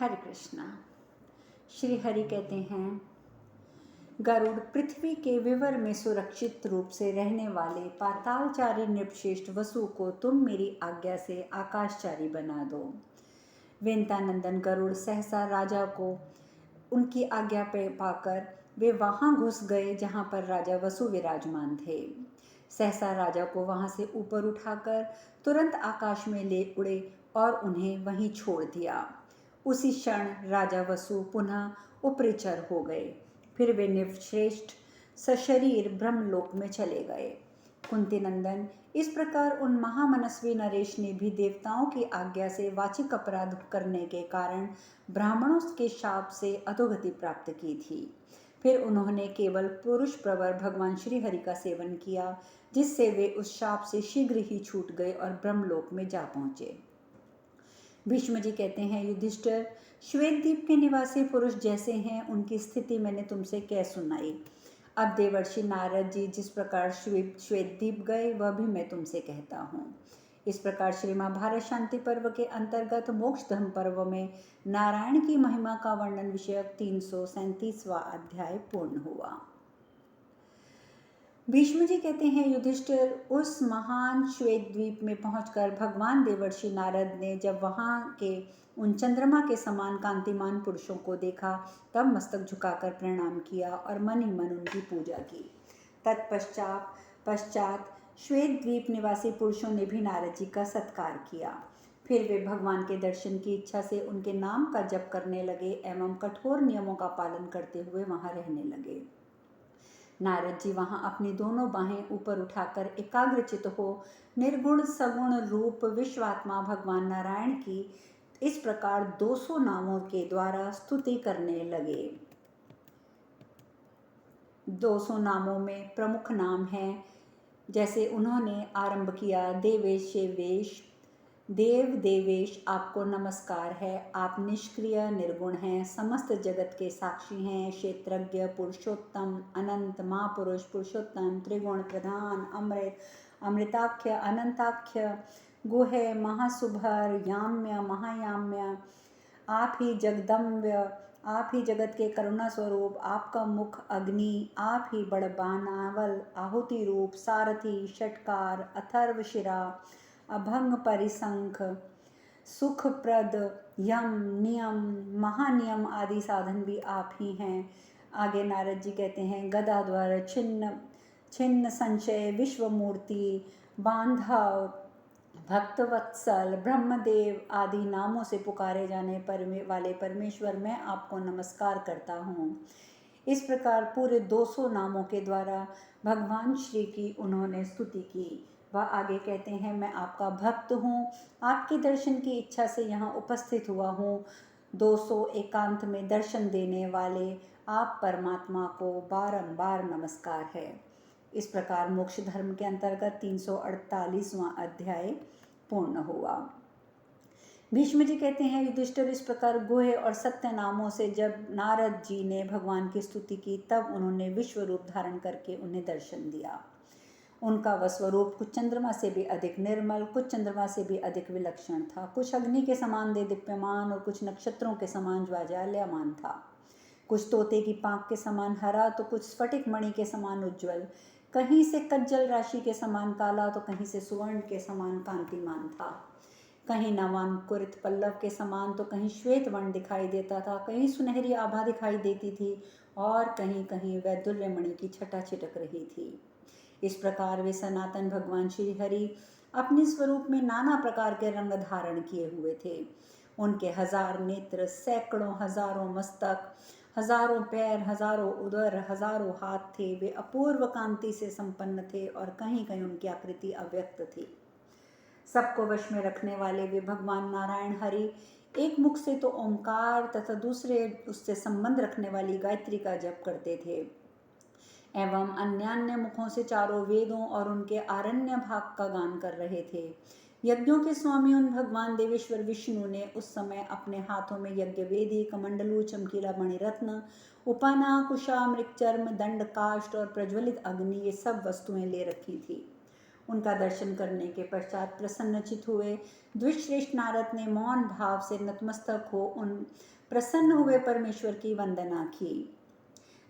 हरे कृष्णा। श्री हरि कहते हैं, गरुड़ पृथ्वी के विवर में सुरक्षित रूप से रहने वाले पातालचारी नृपश्रेष्ठ वसु को तुम मेरी आज्ञा से आकाशचारी बना दो। वेंतानंदन गरुड़ सहसा राजा को उनकी आज्ञा पे पाकर वे वहां घुस गए जहां पर राजा वसु विराजमान थे। सहसा राजा को वहां से ऊपर उठाकर तुरंत आकाश में ले उड़े और उन्हें वहीं छोड़ दिया। उसी क्षण राजा वसु पुनः उपरिचर हो गए। फिर वे नृपश्रेष्ठ सशरीर ब्रह्मलोक में चले गए। कुंती नंदन, इस प्रकार उन महामनस्वी नरेश ने भी देवताओं की आज्ञा से वाचिक अपराध करने के कारण ब्राह्मणों के शाप से अधोगति प्राप्त की थी। फिर उन्होंने केवल पुरुष प्रवर भगवान श्री हरि का सेवन किया, जिससे वे उस शाप से शीघ्र ही छूट गए और ब्रह्मलोक में जा पहुंचे। भीष्म जी कहते हैं, युधिष्ठिर, श्वेतद्वीप के निवासी पुरुष जैसे हैं उनकी स्थिति मैंने तुमसे कह सुनाई। अब देवर्षि नारद जी जिस प्रकार श्वेतद्वीप गए वह भी मैं तुमसे कहता हूँ। इस प्रकार श्री महाभारत शांति पर्व के अंतर्गत मोक्ष धर्म पर्व में नारायण की महिमा का वर्णन विषयक 337वां अध्याय पूर्ण हुआ। भीष्म जी कहते हैं, युधिष्ठिर, उस महान श्वेत द्वीप में पहुंचकर भगवान देवर्षि नारद ने जब वहां के उन चंद्रमा के समान कांतिमान पुरुषों को देखा तब मस्तक झुकाकर प्रणाम किया और मन ही मन उनकी पूजा की। तत्पश्चात श्वेत द्वीप निवासी पुरुषों ने भी नारद जी का सत्कार किया। फिर वे भगवान के दर्शन की इच्छा से उनके नाम का जप करने लगे एवं कठोर नियमों का पालन करते हुए वहां रहने लगे। नारद जी वहां अपनी दोनों बाहें ऊपर उठाकर एकाग्रचित हो निर्गुण सगुण रूप विश्वात्मा भगवान नारायण की इस प्रकार 200 नामों के द्वारा स्तुति करने लगे। 200 नामों में प्रमुख नाम हैं, जैसे उन्होंने आरंभ किया, देवेश शेवेश, देव देवेश आपको नमस्कार है, आप निष्क्रिय निर्गुण हैं, समस्त जगत के साक्षी हैं, क्षेत्रज्ञ पुरुषोत्तम, अनंत महापुरुष पुरुषोत्तम, त्रिगुण प्रधान, अमृत अमृताख्य, अनंताख्य, गुहे महासुभर, याम्य महायाम्य, आप ही जगदम्ब्य, आप ही जगत के करुणा स्वरूप, आपका मुख अग्नि, आप ही बड़बानावल, आहुति रूप, सारथी, षटकार, अथर्व शिरा, अभंग परिसंख, सुखप्रद, यम नियम, महानियम आदि साधन भी आप ही हैं। आगे नारद जी कहते हैं, गदाध्वर, छिन्न छिन्न संशय, विश्वमूर्ति, बांधव, भक्तवत्सल, ब्रह्मदेव आदि नामों से पुकारे जाने वाले परमेश्वर, मैं आपको नमस्कार करता हूँ। इस प्रकार पूरे 200 नामों के द्वारा भगवान श्री की उन्होंने स्तुति की। वह आगे कहते हैं, मैं आपका भक्त हूँ, आपके दर्शन की इच्छा से यहाँ उपस्थित हुआ हूँ। 200 एकांत में दर्शन देने वाले आप परमात्मा को बारंबार नमस्कार है। इस प्रकार मोक्ष धर्म के अंतर्गत 348वां अध्याय पूर्ण हुआ। भीष्म जी कहते हैं, युधिष्ठिर, इस प्रकार गुहे और सत्य नामों से जब नारद जी ने भगवान की स्तुति की तब उन्होंने विश्व रूप धारण करके उन्हें दर्शन दिया। उनका वह स्वरूप कुछ चंद्रमा से भी अधिक निर्मल, कुछ चंद्रमा से भी अधिक विलक्षण था, कुछ अग्नि के समान दे दीप्यमान और कुछ नक्षत्रों के समान ज्वाज्वल्यमान था, कुछ तोते की पांख के समान हरा तो कुछ स्फटिक मणि के समान उज्ज्वल, कहीं से कज्जल राशि के समान काला तो कहीं से सुवर्ण के समान कांतिमान था, कहीं नवांकुरित पल्लव के समान तो कहीं श्वेत वर्ण दिखाई देता था, कहीं सुनहरी आभा दिखाई देती थी और कहीं कहीं वैदुल्य मणि की छटा छिटक रही थी। इस प्रकार वे सनातन भगवान श्री हरि अपने स्वरूप में नाना प्रकार के रंग धारण किए हुए थे। उनके 1000 नेत्र, सैकड़ों हजारों मस्तक, हजारों पैर, हजारों उदर, हजारों हाथ थे। वे अपूर्व कांति से संपन्न थे और कहीं कहीं उनकी आकृति अव्यक्त थी। सबको वश में रखने वाले वे भगवान नारायण हरि एक मुख से तो ओंकार तथा दूसरे उससे संबंध रखने वाली गायत्री का जप करते थे एवं अन्यान्य मुखों से चारों वेदों और उनके आरण्य भाग का गान कर रहे थे। यज्ञों के स्वामी उन भगवान देवेश्वर विष्णु ने उस समय अपने हाथों में यज्ञ वेदी, कमंडलू, चमकीला मणिरत्न, उपाना, कुशा, मृगचर्म, दंड, काष्ठ और प्रज्वलित अग्नि, ये सब वस्तुएं ले रखी थी। उनका दर्शन करने के पश्चात प्रसन्नचित हुए। द्विश्रेष्ठ नारद ने मौन भाव से नतमस्तक हो उन प्रसन्न हुए परमेश्वर की वंदना की।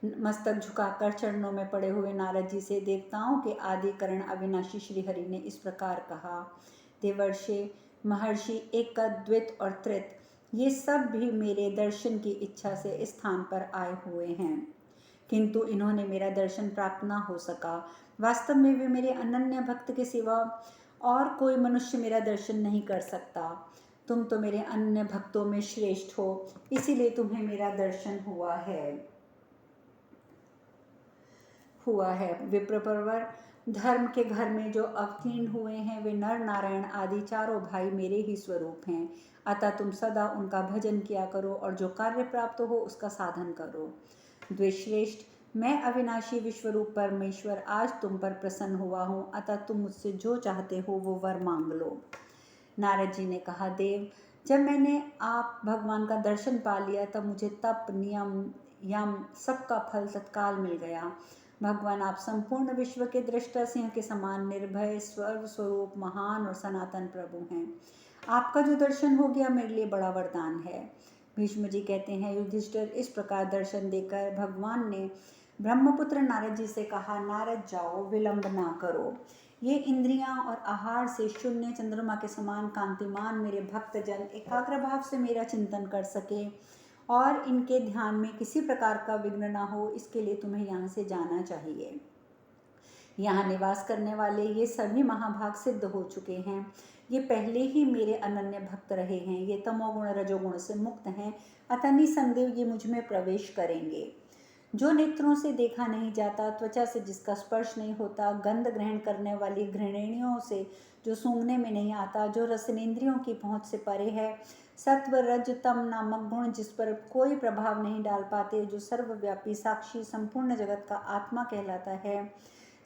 मस्तक झुकाकर चरणों में पड़े हुए नारद जी से देवताओं के आदि करण अविनाशी श्रीहरि ने इस प्रकार कहा। देवर्षि, महर्षि, एक, द्वित और त्रित, ये सब भी मेरे दर्शन की इच्छा से इस स्थान पर आए हुए हैं, किंतु इन्होंने मेरा दर्शन प्राप्त न हो सका। वास्तव में वे मेरे अनन्य भक्त के सिवा और कोई मनुष्य मेरा दर्शन नहीं कर सकता। तुम तो मेरे अन्य भक्तों में श्रेष्ठ हो, इसीलिए तुम्हें मेरा दर्शन हुआ है। विप्रवर, धर्म के घर में जो अवतीर्ण हुए हैं वे नर नारायण आदि चारों भाई मेरे ही स्वरूप हैं। अतः तुम सदा उनका भजन किया करो और जो कार्य प्राप्त हो उसका साधन करो। द्विश्रेष्ठ, मैं अविनाशी विश्वरूप परमेश्वर आज तुम पर प्रसन्न हुआ हूँ, अतः तुम मुझसे जो चाहते हो वो वर मांग लो। नारद जी ने कहा, देव, जब मैंने आप भगवान का दर्शन पा लिया तब मुझे तप, नियम, यम सबका फल तत्काल मिल गया। भगवान आप संपूर्ण विश्व के दृष्टा सिंह के समान निर्भय, सर्वस्वरूप, महान और सनातन प्रभु हैं। आपका जो दर्शन हो गया मेरे लिए बड़ा वरदान है। भीष्म जी कहते हैं, युधिष्ठिर, इस प्रकार दर्शन देकर भगवान ने ब्रह्मपुत्र नारद जी से कहा, नारद जाओ, विलंब ना करो। ये इंद्रियां और आहार से शून्य चंद्रमा के समान कांतिमान मेरे भक्तजन एकाग्र भाव से मेरा चिंतन कर सके और इनके ध्यान में किसी प्रकार का विघ्न ना हो, इसके लिए तुम्हें यहाँ से जाना चाहिए। यहाँ निवास करने वाले ये सभी महाभाग सिद्ध हो चुके हैं। ये पहले ही मेरे अनन्य भक्त रहे हैं। ये तमोगुण रजोगुण से मुक्त हैं, अतः निसंदेह ये मुझ में प्रवेश करेंगे। जो नेत्रों से देखा नहीं जाता, त्वचा से जिसका स्पर्श नहीं होता, गंध ग्रहण करने वाली घृणियों से जो सूंघने में नहीं आता, जो रसनेन्द्रियों की पहुँच से परे है, सत्व रज तम नामक गुण जिस पर कोई प्रभाव नहीं डाल पाते, जो सर्वव्यापी साक्षी संपूर्ण जगत का आत्मा कहलाता है,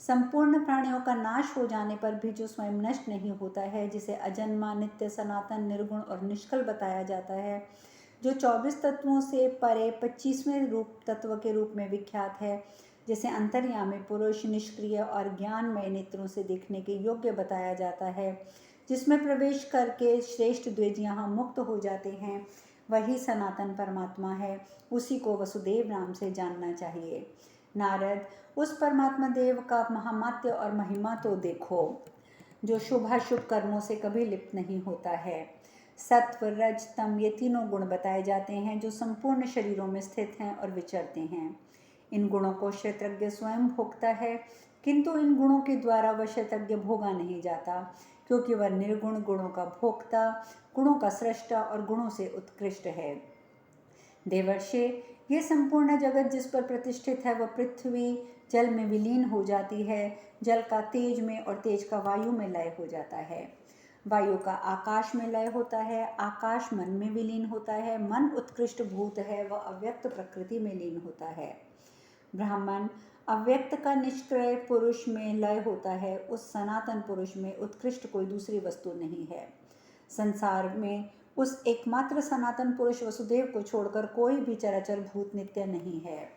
संपूर्ण प्राणियों का नाश हो जाने पर भी जो स्वयं नष्ट नहीं होता है, जिसे अजन्मा, नित्य, सनातन, निर्गुण और निष्कल बताया जाता है, जो 24 तत्वों से परे 25वें रूप तत्व के रूप में विख्यात है, जिसे अंतर्यामी पुरुष, निष्क्रिय और ज्ञानमय नेत्रों से देखने के योग्य बताया जाता है, जिसमें प्रवेश करके श्रेष्ठ द्विज यहाँ मुक्त हो जाते हैं, वही सनातन परमात्मा है। उसी को वसुदेव नाम से जानना चाहिए। नारद, उस परमात्मा देव का महामात्य और महिमा तो देखो, जो शुभाशुभ कर्मों से कभी लिप्त नहीं होता है। सत्व, रज, तम ये तीनों गुण बताए जाते हैं जो संपूर्ण शरीरों में स्थित हैं और विचरते हैं। इन गुणों को क्षेत्रज्ञ स्वयं भोगता है, किंतु इन गुणों के द्वारा वह क्षेत्रज्ञ भोगा नहीं जाता, क्योंकि वह निर्गुण, गुणों का भोक्ता, गुणों का सृष्टा और गुणों से उत्कृष्ट है। देवर्षि, ये संपूर्ण जगत जिस पर प्रतिष्ठित है वह पृथ्वी जल में विलीन हो जाती है, जल का तेज में और तेज का वायु में लय हो जाता है, वायु का आकाश में लय होता है, आकाश मन में विलीन होता है, मन उत्कृष्ट भूत है, वह अव्यक्त प्रकृति में लीन होता है। ब्राह्मण, अव्यक्त का निष्क्रिय पुरुष में लय होता है, उस सनातन पुरुष में उत्कृष्ट कोई दूसरी वस्तु नहीं है। संसार में उस एकमात्र सनातन पुरुष वसुदेव को छोड़कर कोई भी चराचर भूत नित्य नहीं है।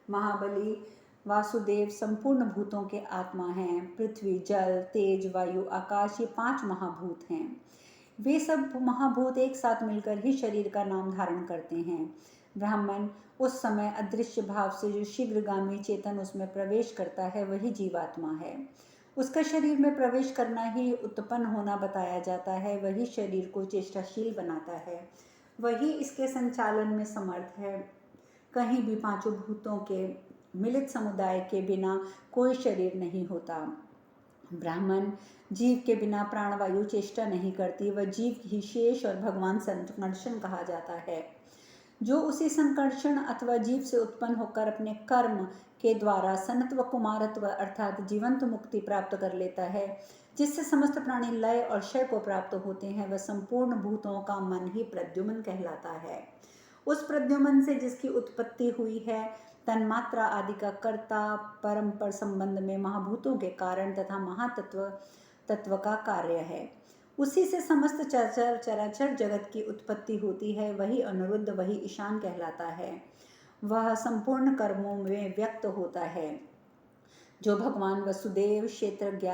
महाबली, वासुदेव संपूर्ण भूतों के आत्मा हैं। पृथ्वी, जल, तेज, वायु, आकाश ये 5 महाभूत हैं। वे सब महाभूत एक साथ मिलकर ही शरीर का नाम धारण करते हैं। ब्राह्मण, उस समय अदृश्य भाव से जो शीघ्रगामी चेतन उसमें प्रवेश करता है वही जीवात्मा है। उसका शरीर में प्रवेश करना ही उत्पन्न होना बताया जाता है, वही शरीर को चेष्टाशील बनाता है, वही इसके संचालन में समर्थ है। कहीं भी 5 भूतों के मिलित समुदाय के बिना कोई शरीर नहीं होता। ब्राह्मण, जीव के बिना प्राणवायु चेष्टा नहीं करती, वह जीव ही शेष और भगवान संकर्षण कहा जाता है। जो उसी संकर्षण अथवा जीव से उत्पन्न होकर अपने कर्म के द्वारा सनत्व कुमारत्व अर्थात जीवंत मुक्ति प्राप्त कर लेता है, जिससे समस्त प्राणी लय और क्षय को प्राप्त होते हैं, वह संपूर्ण भूतों का मन ही प्रद्युम्न कहलाता है। उस प्रद्युम्न से जिसकी उत्पत्ति हुई है, तन्मात्रा आदि का कर्ता परम्पर संबंध में महाभूतों के कारण तथा महातत्व का कार्य है। उसी से समस्त चराचर जगत की उत्पत्ति होती है, वही अनिरुद्ध, वही ईशान कहलाता है। वह संपूर्ण कर्मों में व्यक्त होता है। जो भगवान वसुदेव क्षेत्रज्ञ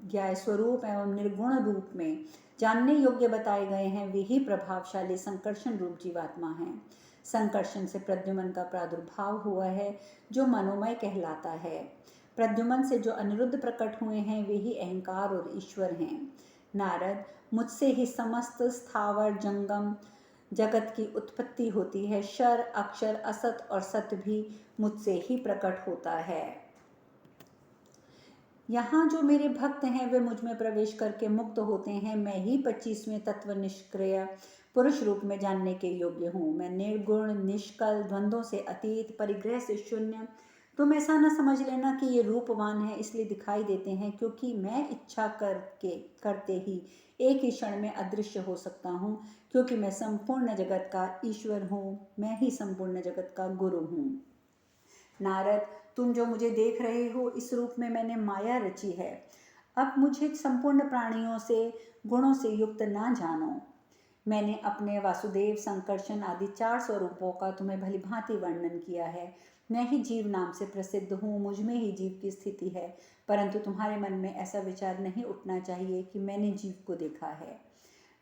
ज्ञाय स्वरूप एवं निर्गुण रूप में जानने योग्य बताए गए हैं, वे ही प्रभावशाली संकर्षण रूप जीवात्मा हैं। संकर्षण से प्रद्युमन का प्रादुर्भाव हुआ है, जो मनोमय कहलाता है। प्रद्युमन से जो अनिरुद्ध प्रकट हुए हैं, वे ही अहंकार और ईश्वर हैं। नारद, मुझसे ही समस्त स्थावर जंगम जगत की उत्पत्ति होती है। शर, अक्षर, असत और सत भी मुझसे ही प्रकट होता है। यहाँ जो मेरे भक्त हैं वे मुझ में प्रवेश करके मुक्त होते हैं। मैं ही 25वें तत्व निष्क्रिय पुरुष रूप में जानने के योग्य हूँ। मैं निर्गुण, निष्कल, द्वंद्वों से अतीत, परिग्रह से शून्य। तुम ऐसा न समझ लेना कि ये रूपवान है इसलिए दिखाई देते हैं, क्योंकि मैं इच्छा करते ही एक ही क्षण में अदृश्य हो सकता हूँ, क्योंकि मैं संपूर्ण जगत का ईश्वर हूँ। मैं ही संपूर्ण जगत का गुरु हूँ। नारद, तुम जो मुझे देख रहे हो, इस रूप में मैंने माया रची है। अब मुझे संपूर्ण प्राणियों से गुणों से युक्त ना जानो। मैंने अपने वासुदेव, संकर्षण आदि 4 स्वरूपों का तुम्हें भली भांति वर्णन किया है। मैं ही जीव नाम से प्रसिद्ध हूँ, मुझ में ही जीव की स्थिति है, परंतु तुम्हारे मन में ऐसा विचार नहीं उठना चाहिए कि मैंने जीव को देखा है।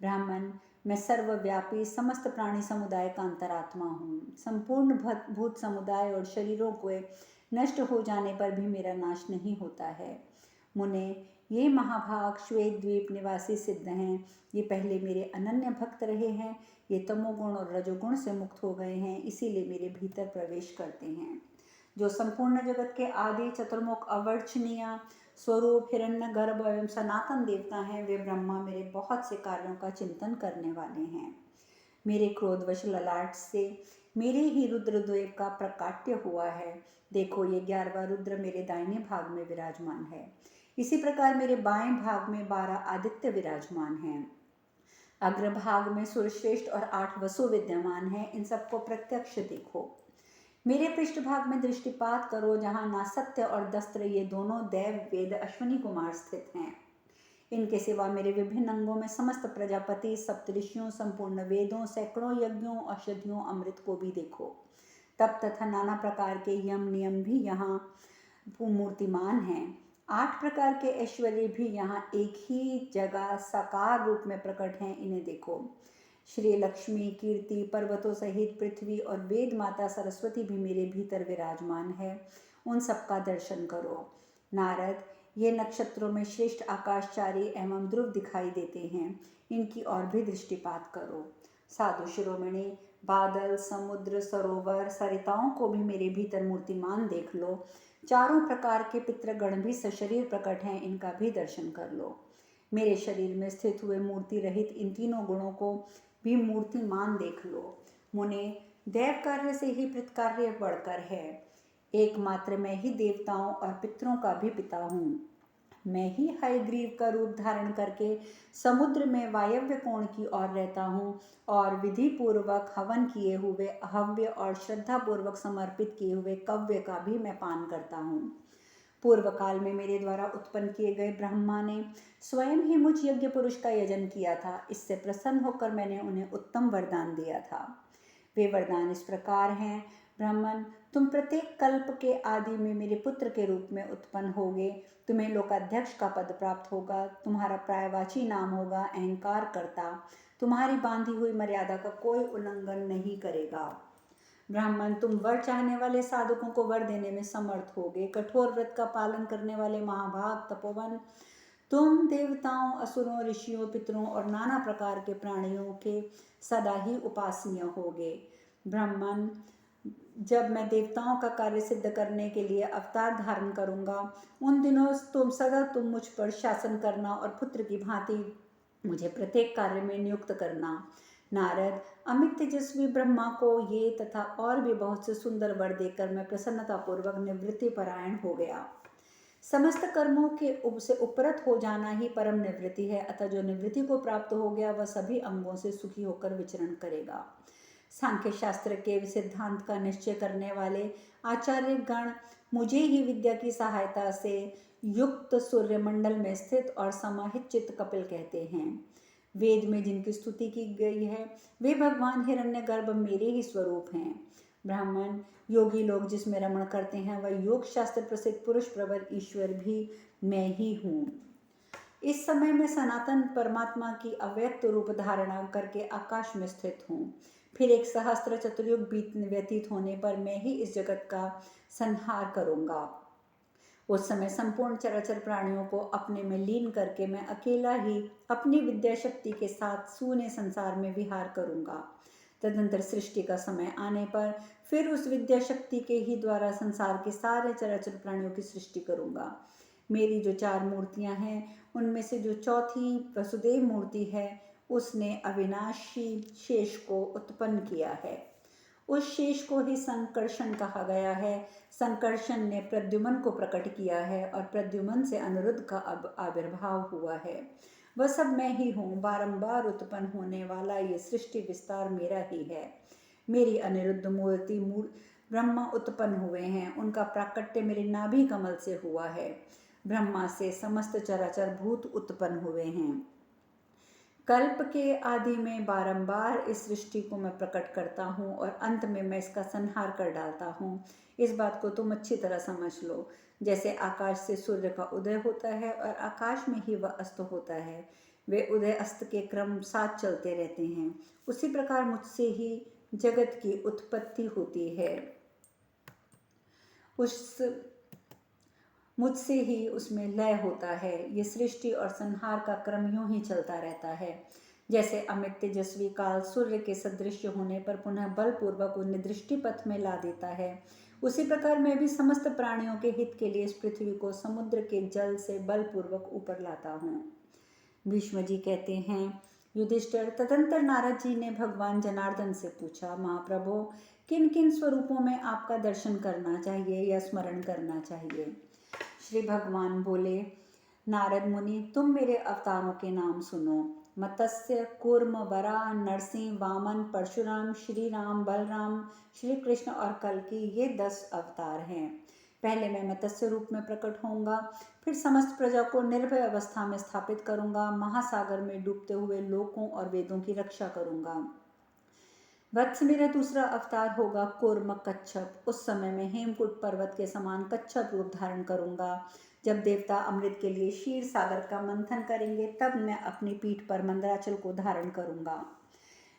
ब्राह्मण, मैं सर्वव्यापी समस्त प्राणी समुदाय का अंतरात्मा हूँ। संपूर्ण भूत समुदाय और शरीरों के नष्ट हो जाने पर भी मेरा नाश नहीं होता है। मुने, ये महाभाग श्वेत द्वीप निवासी सिद्ध हैं। ये पहले मेरे अनन्य भक्त रहे हैं। ये तमोगुण और रजोगुण से मुक्त हो गए हैं, इसीलिए मेरे भीतर प्रवेश करते हैं। जो संपूर्ण जगत के आदि चतुर्मुख अवर्चनीय स्वरूप हिरण्यगर्भ एवं सनातन देवता हैं, वे ब्रह्मा मेरे बहुत से कार्यों का चिंतन करने वाले हैं। मेरे क्रोधवश ललाट से मेरे ही रुद्रद्वीप का प्रकाट्य हुआ है। देखो, ये 11वां रुद्र मेरे दाहिने भाग में विराजमान है। इसी प्रकार मेरे बाएं भाग में 12 आदित्य विराजमान हैं। अग्रभाग में सूर्यश्रेष्ठ और 8 वसु विद्यमान हैं। इन सबको प्रत्यक्ष देखो। मेरे पृष्ठभाग में दृष्टिपात करो, जहाँ नासत्य और दस्त्र ये दोनों दैव वेद अश्वनी कुमार स्थित हैं। इनके सिवा मेरे विभिन्न अंगों में समस्त प्रजापति, सप्तऋषियों, संपूर्ण वेदों, सैकड़ों यज्ञों, औषधियों, अमृत को भी देखो। तप तथा नाना प्रकार के यम नियम भी यहाँ मूर्तिमान हैं। 8 प्रकार के ऐश्वर्य भी यहाँ एक ही जगह साकार रूप में प्रकट हैं, इन्हें देखो। श्री लक्ष्मी, कीर्ति, पर्वतों सहित पृथ्वी और वेद माता सरस्वती भी मेरे भीतर विराजमान है। उन सबका दर्शन करो। नारद, ये नक्षत्रों में श्रेष्ठ आकाशचारी एवं ध्रुव दिखाई देते हैं, इनकी ओर भी दृष्टिपात करो। साधु शिरोमणि, बादल, समुद्र, सरोवर, सरिताओं को भी मेरे भीतर मूर्तिमान देख लो। चारों प्रकार के पितृगण भी सशरीर प्रकट हैं, इनका भी दर्शन कर लो। मेरे शरीर में स्थित हुए मूर्ति रहित इन तीनों गुणों को भी मूर्तिमान देख लो। मुने, देव कार्य से ही पितृकार्य बढ़कर है। एकमात्र मैं ही देवताओं और पितरों का भी पिता हूँ। मैं ही हयग्रीव का रूप धारण करके समुद्र में वायव्य कोण की ओर रहता हूँ और विधि पूर्वक हवन किए हुए हव्य और श्रद्धा पूर्वक समर्पित किए हुए कव्य का भी मैं पान करता हूँ। पूर्व काल में मेरे द्वारा उत्पन्न किए गए ब्रह्मा ने स्वयं ही मुझ यज्ञ पुरुष का यजन किया था। इससे प्रसन्न होकर मैंने उन्हें उत्तम वरदान दिया था। वे वरदान इस प्रकार हैं। ब्राह्मण, तुम प्रत्येक कल्प के आदि में मेरे पुत्र के रूप में उत्पन्न होगे। तुम्हें लोकाध्यक्ष का पद प्राप्त होगा। तुम्हारा प्रायवाची नाम होगा अहंकार कर्ता। तुम्हारी बांधी हुई मर्यादा का कोई उल्लंघन नहीं करेगा। ब्राह्मण, तुम वर चाहने वाले साधकों को वर देने में समर्थ होगे। कठोर व्रत का पालन करने वाले महाभाग तपोवन, तुम देवताओं, असुरों, ऋषियों, पितरों और नाना प्रकार के प्राणियों के सदा ही उपासनीय होगे। ब्राह्मण, जब मैं देवताओं का कार्य सिद्ध करने के लिए अवतार धारण करूंगा, उन दिनों तुम मुझ पर शासन करना और पुत्र की भांति मुझे प्रत्येक कार्य में नियुक्त करना। नारद, अमित तेजस्वी ब्रह्मा को ये तथा और भी बहुत से सुंदर वर देकर मैं प्रसन्नतापूर्वक निवृत्ति परायण हो गया। समस्त कर्मों के से उपरत हो जाना ही परम निवृत्ति है, अतः जो निवृत्ति को प्राप्त हो गया वह सभी अंगों से सुखी होकर विचरण करेगा। सांख्य शास्त्र के सिद्धांत का निश्चय करने वाले आचार्य गण मुझे ही विद्या की सहायता से युक्त सूर्यमंडल में स्थित और समाहित चित्त कपिल कहते हैं। वेद में जिनकी स्तुति की गई है वे भगवान हिरण्यगर्भ मेरे ही स्वरूप हैं। ब्राह्मण, योगी लोग जिसमें रमण करते हैं वह योग शास्त्र प्रसिद्ध पुरुष प्रवर ईश्वर भी मैं ही हूँ। इस समय मैं सनातन परमात्मा की अव्यक्त रूप धारणा करके आकाश में स्थित हूँ। फिर एक सहस्त्र चतुर्युग व्यतीत होने पर मैं ही इस जगत का संहार करूँगा। उस समय संपूर्ण चराचर प्राणियों को अपने में लीन करके मैं अकेला ही अपनी विद्या शक्ति के साथ सूने संसार में विहार करूँगा। तदनंतर सृष्टि का समय आने पर फिर उस विद्या शक्ति के ही द्वारा संसार के सारे चराचर प्राणियों की सृष्टि करूँगा। मेरी जो 4 मूर्तियाँ हैं, उनमें से जो चौथी वसुदेव मूर्ति है, उसने अविनाशी शेष को उत्पन्न किया है। उस शेष को ही संकर्षण कहा गया है। संकर्षण ने प्रद्युम्न को प्रकट किया है और प्रद्युम्न से अनिरुद्ध का अब आविर्भाव हुआ है। वह सब मैं ही हूँ। बारंबार उत्पन्न होने वाला ये सृष्टि विस्तार मेरा ही है। मेरी अनिरुद्ध मूर्ति ब्रह्मा उत्पन्न हुए हैं। उनका प्राकट्य मेरे नाभि कमल से हुआ है। ब्रह्मा से समस्त चराचर भूत उत्पन्न हुए हैं। कल्प के आदि में बारंबार इस सृष्टि को मैं प्रकट करता हूँ और अंत में मैं इसका संहार कर डालता हूँ। इस बात को तुम अच्छी तरह समझ लो। जैसे आकाश से सूर्य का उदय होता है और आकाश में ही वह अस्त होता है, वे उदय अस्त के क्रम साथ चलते रहते हैं, उसी प्रकार मुझसे ही जगत की उत्पत्ति होती है। मुझसे ही उसमें लय होता है। ये सृष्टि और संहार का क्रम यूं ही चलता रहता है। जैसे अमित तेजस्वी काल सूर्य के सदृश होने पर पुनः बलपूर्वक उन्हें दृष्टि पथ में ला देता है, उसी प्रकार मैं भी समस्त प्राणियों के हित के लिए इस पृथ्वी को समुद्र के जल से बलपूर्वक ऊपर लाता हूँ। भीष्म जी कहते हैं, युधिष्ठिर, तदंतर नारद जी ने भगवान जनार्दन से पूछा, महाप्रभु, किन किन स्वरूपों में आपका दर्शन करना चाहिए या स्मरण करना चाहिए? श्री भगवान बोले, नारद मुनि, तुम मेरे अवतारों के नाम सुनो। मत्स्य, कूर्म, वराह, नरसिंह, वामन, परशुराम, श्री राम, बलराम, श्री कृष्ण और कल्कि, ये 10 अवतार हैं। पहले मैं मत्स्य रूप में प्रकट होऊंगा, फिर समस्त प्रजा को निर्भय अवस्था में स्थापित करूंगा, महासागर में डूबते हुए लोकों और वेदों की रक्षा करूंगा। वत्स मेरा दूसरा अवतार होगा कूर्म कच्छप। उस समय मैं हेमकूट पर्वत के समान कच्छप रूप धारण करूंगा। जब देवता अमृत के लिए क्षीर सागर का मंथन करेंगे, तब मैं अपनी पीठ पर मंदराचल को धारण करूंगा,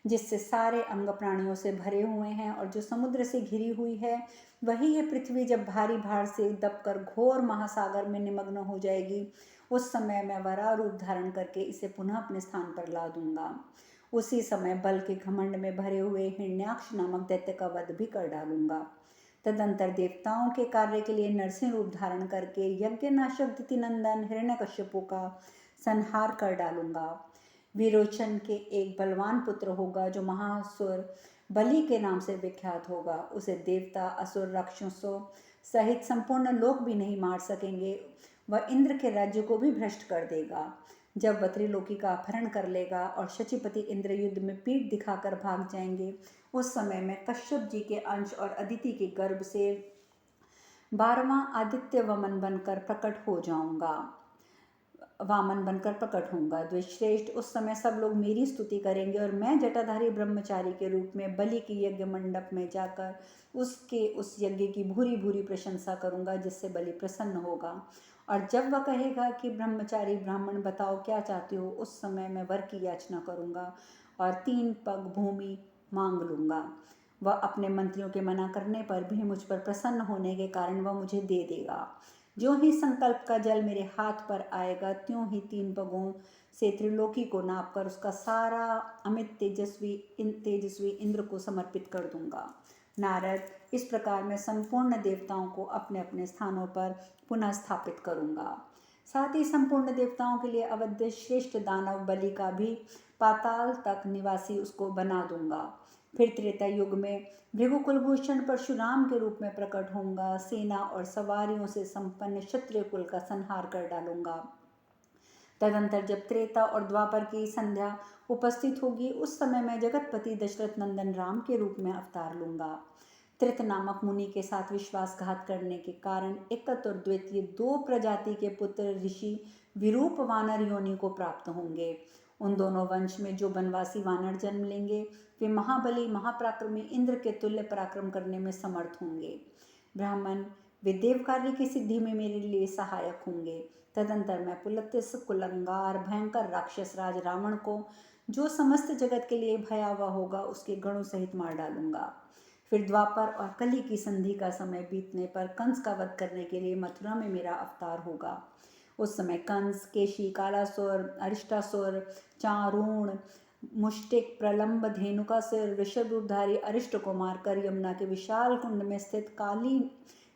जिससे सारे अंग प्राणियों से भरे हुए हैं और जो समुद्र से घिरी हुई है। वही ये पृथ्वी जब भारी भार से दबकर घोर महासागर में निमग्न हो जाएगी, उस समय मैं वराह रूप धारण करके इसे पुनः अपने स्थान पर ला दूंगा। उसी समय बल के घमंड में भरे हुए हिरण्याक्ष नामक दैत्य का वध भी कर डालूंगा। तदंतर देवताओं के कार्य के लिए नरसिंह रूप धारण करके यज्ञनाशक दितिनंदन हिरण्यकश्यपु का संहार कर डालूंगा। विरोचन के एक बलवान पुत्र होगा जो महासुर बलि के नाम से विख्यात होगा। उसे देवता, असुर, राक्षसों सहित संपूर्ण लोक भी नहीं मार सकेंगे। वह इंद्र के राज्य को भी भ्रष्ट कर देगा। जब वह त्रिलोकी का अपहरण कर लेगा और शचीपति इंद्र युद्ध में पीठ दिखाकर भाग जाएंगे, उस समय मैं कश्यप जी के अंश और अदिति के गर्भ से 12वां आदित्य वामन बनकर प्रकट होऊंगा। द्विश्रेष्ठ, उस समय सब लोग मेरी स्तुति करेंगे और मैं जटाधारी ब्रह्मचारी के रूप में बलि की यज्ञ मंडप में जाकर उसके उस यज्ञ की भूरी भूरी प्रशंसा करूंगा, जिससे बलि प्रसन्न होगा। और जब वह कहेगा कि ब्रह्मचारी ब्राह्मण, बताओ क्या चाहते हो, उस समय मैं वर की याचना करूंगा और 3 पग भूमि मांग लूंगा। वह अपने मंत्रियों के मना करने पर भी मुझ पर प्रसन्न होने के कारण वह मुझे दे देगा। जो ही संकल्प का जल मेरे हाथ पर आएगा, त्यों ही 3 पगों से त्रिलोकी को नापकर उसका सारा अमित तेजस्वी इंद्र को समर्पित कर दूंगा। नारद, इस प्रकार मैं संपूर्ण देवताओं को अपने अपने स्थानों पर पुनः स्थापित करूंगा। साथ ही संपूर्ण देवताओं के लिए अवध्य श्रेष्ठ दानव बलि का भी पाताल तक निवासी उसको बना दूंगा। फिर त्रेता युग में भृगुकुलभूषण परशुराम के रूप में प्रकट होऊंगा। सेना और सवारियों से संपन्न क्षत्रिय कुल का संहार कर डालूंगा। तदंतर जब त्रेता और द्वापर की संध्या उपस्थित होगी, उस समय मैं जगतपति दशरथ नंदन राम के रूप में अवतार लूंगा। त्रित नामक मुनि के साथ विश्वासघात करने के कारण एकत और द्वितीय 2 प्रजाति के पुत्र ऋषि विरूप वानर योनि को प्राप्त होंगे। उन दोनों वंश में जो वनवासी वानर जन्म लेंगे, वे महाबली महापराक्रमी इंद्र के तुल्य पराक्रम करने में समर्थ होंगे। ब्राह्मण, वे देव कार्य की सिद्धि में मेरे लिए सहायक होंगे तदंतर मैं पुलत्य कुलंगार भयंकर राक्षस राज रावण को, जो समस्त जगत के लिए भयावह होगा, उसके गणों सहित मार डालूंगा। फिर द्वापर और कली की संधि का समय बीतने पर कंस का वध करने के लिए मथुरा में मेरा अवतार होगा। उस समय कंस, केशी, कालासुर, अरिष्टासुर, चारूण, मुष्टिक, प्रलंब, धेनुकासुर, वृषभ रूपधारी अरिष्ट को मारकर यमुना के विशाल कुंड में स्थित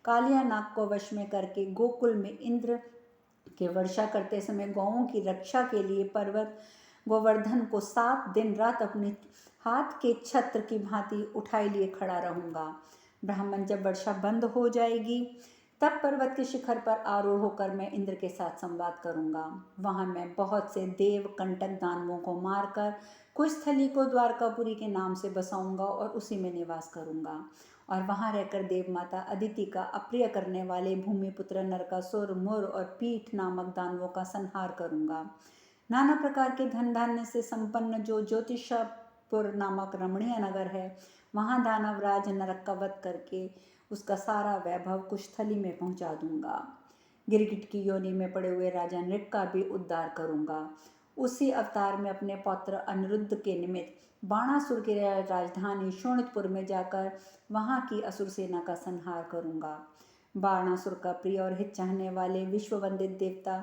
कालिया नाग को वश में करके गोकुल में इंद्र के वर्षा करते समय गौओं की रक्षा के लिए पर्वत गोवर्धन को 7 दिन रात अपने हाथ के छत्र की भांति उठाए लिए खड़ा रहूंगा। ब्राह्मण जब वर्षा बंद हो जाएगी तब पर्वत के शिखर पर आरूढ़ होकर मैं इंद्र के साथ संवाद करूंगा। वहां मैं बहुत से देव कंटक दानवों को मारकर कुशस्थली को द्वारकापुरी के नाम से बसाऊंगा और उसी में निवास करूंगा, और वहां रहकर देव माता अदिति का अप्रिय करने वाले भूमिपुत्र नरकासुर, मुर और पीठ नामक दानवों का संहार करूंगा। नाना प्रकार के धन धान्य से संपन्न जो ज्योतिषापुर नामक रमणीय नगर है, वहां दानवराज नरक का वध करके उसका सारा वैभव कुशस्थली में पहुंचा दूंगा। गिरगिट की योनि में पड़े हुए राजा नृप का भी उद्धार करूंगा। उसी अवतार में अपने पौत्र अनिरुद्ध के निमित्त बाणासुर की राजधानी शोणितपुर में जाकर वहां की असुर सेना का संहार करूंगा। बाणासुर का प्रिय और हित चाहने वाले विश्व वंदित देवता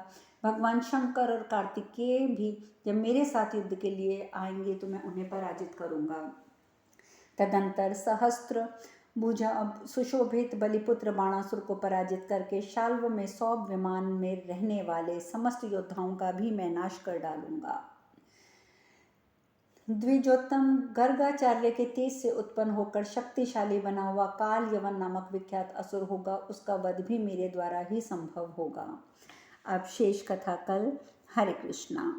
भगवान शंकर और कार्तिकेय भी जब मेरे साथ युद्ध के लिए आएंगे तो मैं उन्हें पराजित करूंगा। तदंतर सहस्त्र भुजा सुशोभित बलिपुत्र बाणासुर को पराजित करके शाल्व में 100 विमान में रहने वाले समस्त योद्धाओं का भी मैं नाश कर डालूंगा। द्विजोत्तम गर्गाचार्य के तेज से उत्पन्न होकर शक्तिशाली बना हुआ काल यवन नामक विख्यात असुर होगा, उसका वध भी मेरे द्वारा ही संभव होगा। अब शेष कथा कल। हरे कृष्णा।